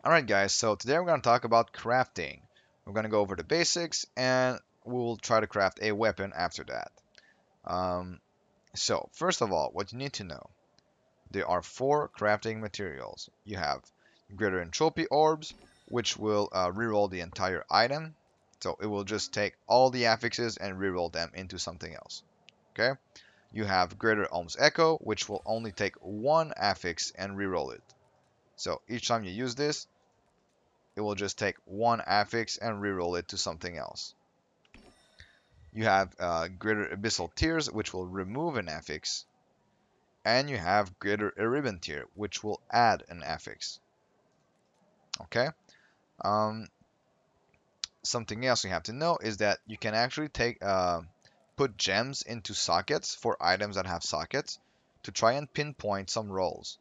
Alright guys, so today we're going to talk about crafting. We're going to go over the basics and we'll try to craft a weapon after that. So first of all, what you need to know, there are four crafting materials. You have greater entropy orbs, which will reroll the entire item. So it will just take all the affixes and reroll them into something else. Okay? You have greater ohms echo, which will only take one affix and reroll it. So each time you use this, it will just take one affix and reroll it to something else. You have greater abyssal tears, which will remove an affix, and you have greater Eriban tier, which will add an affix. Okay. Um, Something else you have to know is that you can actually put gems into sockets for items that have sockets to try and pinpoint some roles.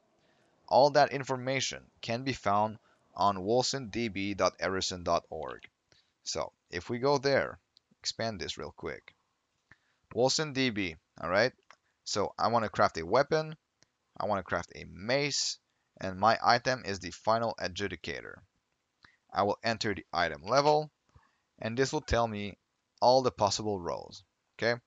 All that information can be found on wolcendb.erison.org. So if we go there, expand this real quick. Wolcen DB, all right? So I want to craft a weapon, I want to craft a mace, and my item is the final adjudicator. I will enter the item level, and this will tell me all the possible roles. Okay,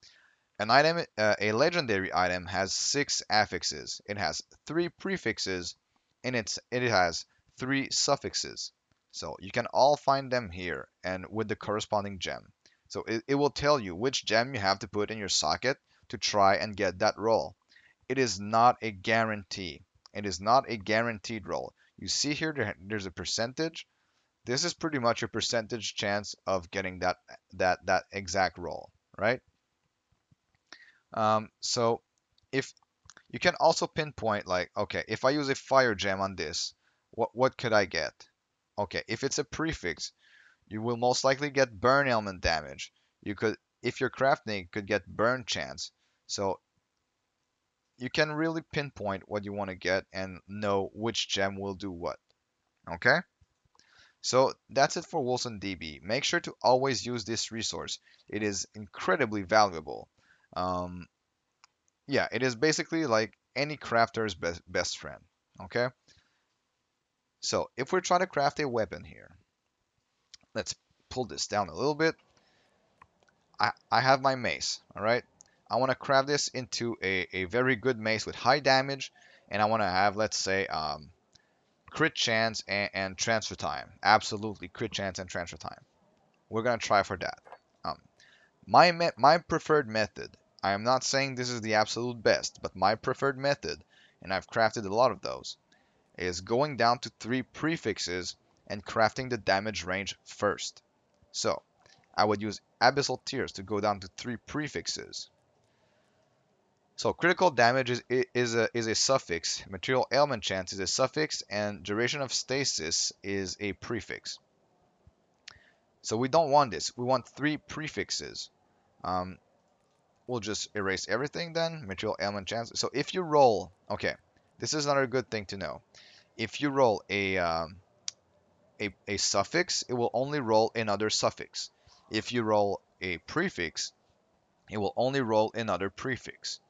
a legendary item has 6 affixes. It has 3 prefixes, and it has 3 suffixes. So you can all find them here and with the corresponding gem. So it will tell you which gem you have to put in your socket to try and get that roll. It is not a guarantee. It is not a guaranteed roll. You see here there's a percentage. This is pretty much your percentage chance of getting that exact roll, right? So if you can also pinpoint like, okay, if I use a fire gem on this, what could I get? Okay, if it's a prefix, you will most likely get burn element damage. You could, if you're crafting, could get burn chance. So you can really pinpoint what you want to get and know which gem will do what. Okay? So that's it for Wolcen DB. Make sure to always use this resource. It is incredibly valuable. Um, yeah, it is basically like any crafter's best friend. Okay? So if we're trying to craft a weapon here, let's pull this down a little bit. I have my mace, all right? I want to craft this into a very good mace with high damage, and I want to have, let's say, crit chance and transfer time. Absolutely, crit chance and transfer time. We're going to try for that. Um, my preferred method, I am not saying this is the absolute best, but my preferred method, and I've crafted a lot of those, is going down to 3 prefixes and crafting the damage range first. So, I would use Abyssal Tears to go down to 3 prefixes. So critical damage is a suffix, material ailment chance is a suffix, and duration of stasis is a prefix. So we don't want this. We want 3 prefixes. Um, we'll just erase everything then. Material ailment chance. So if you roll, okay, this is another good thing to know. If you roll a suffix, it will only roll another suffix. If you roll a prefix, it will only roll another prefix.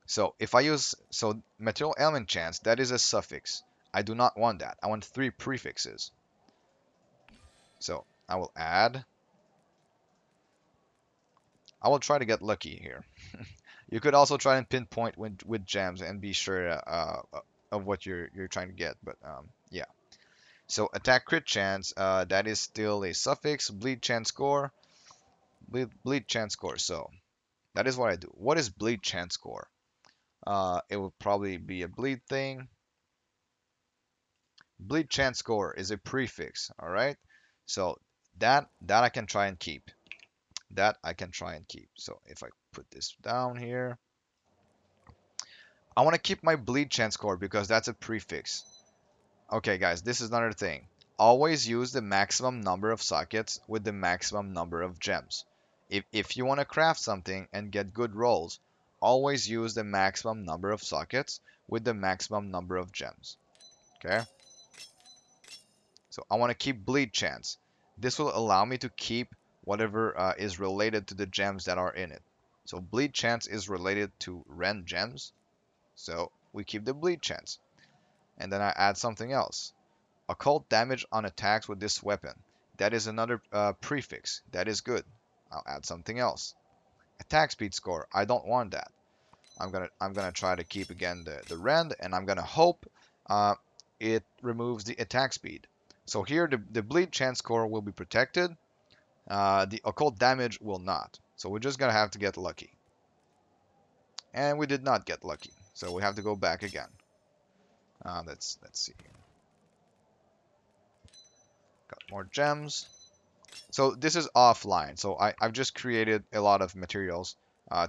So if I use, so material element chance, that is a suffix. I do not want that. I want 3 prefixes. So I will add. I will try to get lucky here. You could also try and pinpoint with gems and be sure of what you're trying to get. But yeah. So attack crit chance, that is still a suffix. Bleed chance score. Bleed chance score. So that is what I do. What is bleed chance score? It will probably be a bleed thing. Bleed chance score is a prefix, all right? So that I can try and keep. That I can try and keep. So if I put this down here, I want to keep my bleed chance score because that's a prefix. Okay, guys, this is another thing. Always use the maximum number of sockets with the maximum number of gems. If you want to craft something and get good rolls, always use the maximum number of sockets with the maximum number of gems. Okay? So I want to keep bleed chance. This will allow me to keep whatever is related to the gems that are in it. So bleed chance is related to rend gems. So we keep the bleed chance. And then I add something else. Occult damage on attacks with this weapon. That is another prefix. That is good. I'll add something else. Attack speed score. I don't want that. I'm gonna try to keep again the rend, and I'm gonna hope it removes the attack speed. So here the bleed chance score will be protected. The occult damage will not. So we're just gonna have to get lucky. And we did not get lucky. So we have to go back again. Let's see. Got more gems. So this is offline. So I've just created a lot of materials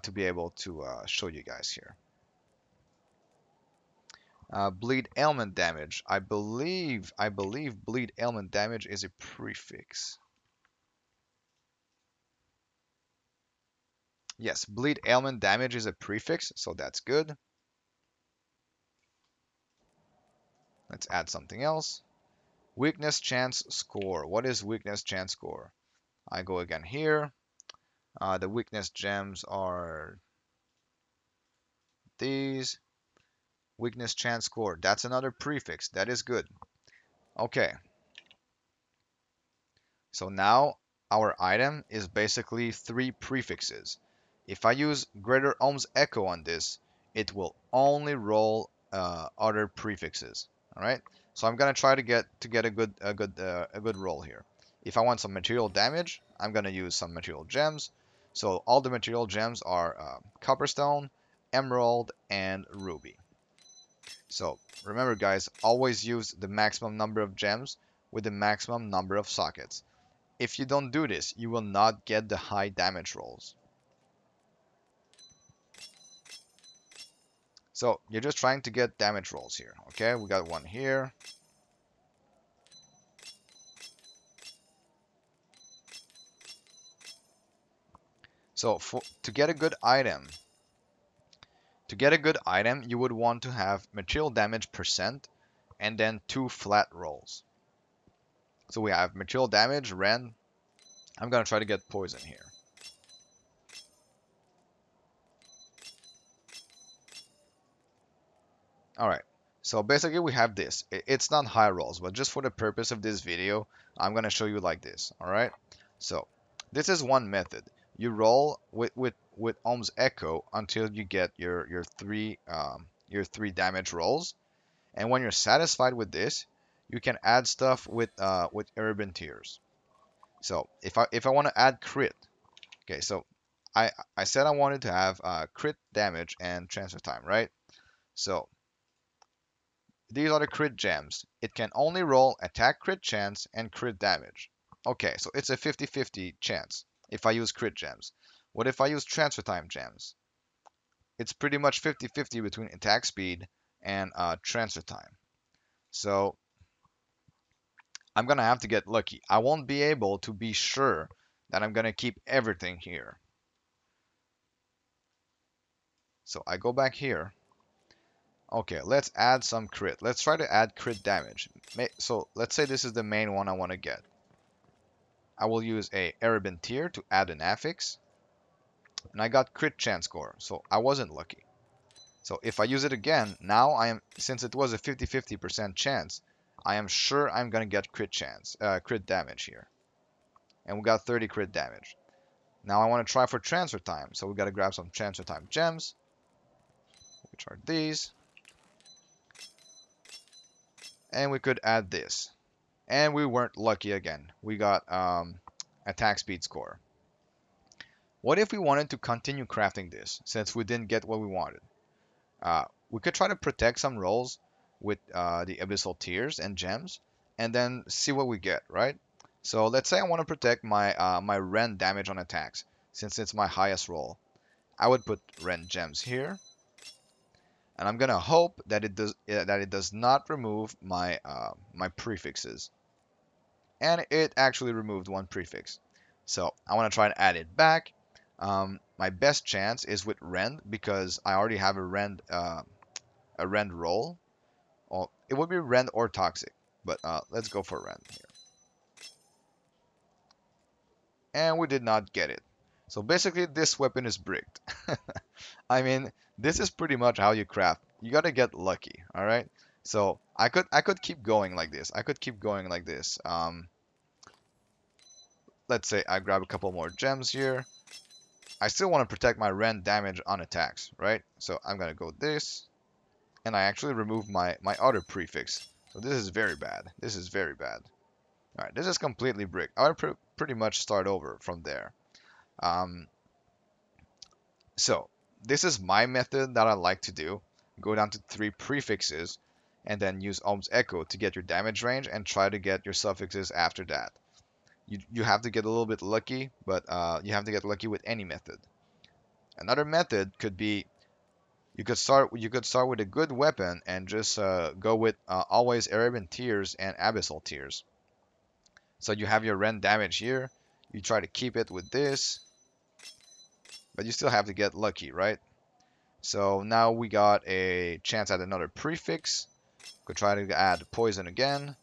to be able to show you guys here. Bleed ailment damage. I believe bleed ailment damage is a prefix. Yes, bleed ailment damage is a prefix, so that's good. Let's add something else. Weakness chance score. What is weakness chance score? I go again here. The weakness gems are these. Weakness chance score. That's another prefix. That is good. Okay. So now our item is basically 3 prefixes. If I use Greater Ohm's Echo on this, it will only roll other prefixes. All right. So I'm gonna try to get a good roll here. If I want some material damage, I'm gonna use some material gems. So all the material gems are Copperstone, Emerald, and Ruby. So remember, guys, always use the maximum number of gems with the maximum number of sockets. If you don't do this, you will not get the high damage rolls. So you're just trying to get damage rolls here. Okay, we got one here. So to get a good item, you would want to have material damage percent and then 2 flat rolls. So we have material damage, rend. I'm gonna try to get poison here. Alright, so basically we have this. It's not high rolls, but just for the purpose of this video, I'm going to show you like this. Alright, so this is one method. You roll with Ohm's Echo until you get your three damage rolls, and when you're satisfied with this, you can add stuff with Urban Tears. So if I want to add crit, okay, so I said I wanted to have crit damage and transfer time, right? So these are the crit gems. It can only roll attack crit chance and crit damage. Okay, so it's a 50-50 chance if I use crit gems. What if I use transfer time gems? It's pretty much 50-50 between attack speed and transfer time. So I'm going to have to get lucky. I won't be able to be sure that I'm going to keep everything here. So I go back here. Okay, let's add some crit. Let's try to add crit damage. So let's say this is the main one I want to get. I will use a Erebin tier to add an affix. And I got crit chance score, so I wasn't lucky. So if I use it again, now since it was a 50-50% chance, I am sure I'm gonna get crit damage here. And we got 30 crit damage. Now I want to try for transfer time, so we gotta grab some transfer time gems, which are these. And we could add this. And we weren't lucky again. We got attack speed score. What if we wanted to continue crafting this, since we didn't get what we wanted? We could try to protect some rolls with the abyssal tears and gems, and then see what we get, right? So let's say I want to protect my rend damage on attacks, since it's my highest roll. I would put rend gems here, and I'm gonna hope that it does not remove my my prefixes. And it actually removed one prefix. So I want to try and add it back. My best chance is with rend because I already have a rend roll. Well, it would be rend or toxic, but let's go for rend here. And we did not get it. So basically this weapon is bricked. I mean, this is pretty much how you craft. You gotta get lucky, alright? So I could keep going like this. I could keep going like this. Let's say I grab a couple more gems here. I still want to protect my rend damage on attacks, right? So I'm gonna go this, and I actually remove my other prefix. So this is very bad. This is very bad. All right, this is completely brick. I would pretty much start over from there. Um, so this is my method that I like to do. Go down to 3 prefixes, and then use Ohm's Echo to get your damage range, and try to get your suffixes after that. You have to get a little bit lucky, but you have to get lucky with any method. Another method could be you could start with a good weapon and just go with always Arabian tears and abyssal tears. So you have your rend damage here. You try to keep it with this, but you still have to get lucky, right? So now we got a chance at another prefix. Could try to add poison again,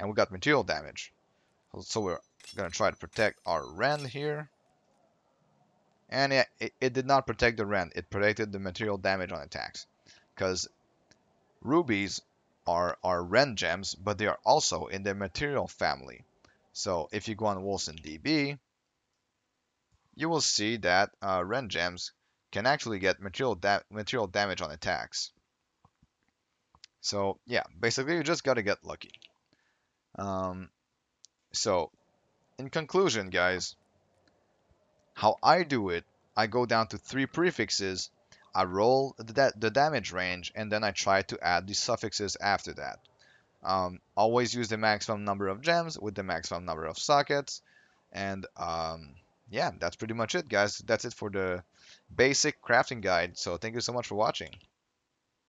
and we got material damage. So we're gonna try to protect our rend here. And it did not protect the rend, it protected the material damage on attacks. Because rubies are rend gems, but they are also in the material family. So if you go on Wolcen DB, you will see that rend gems can actually get material damage on attacks. So yeah, basically you just gotta get lucky. Um, so in conclusion, guys, how I do it, I go down to 3 prefixes, I roll the damage range, and then I try to add the suffixes after that. Always use the maximum number of gems with the maximum number of sockets. And yeah, that's pretty much it, guys. That's it for the basic crafting guide. So thank you so much for watching.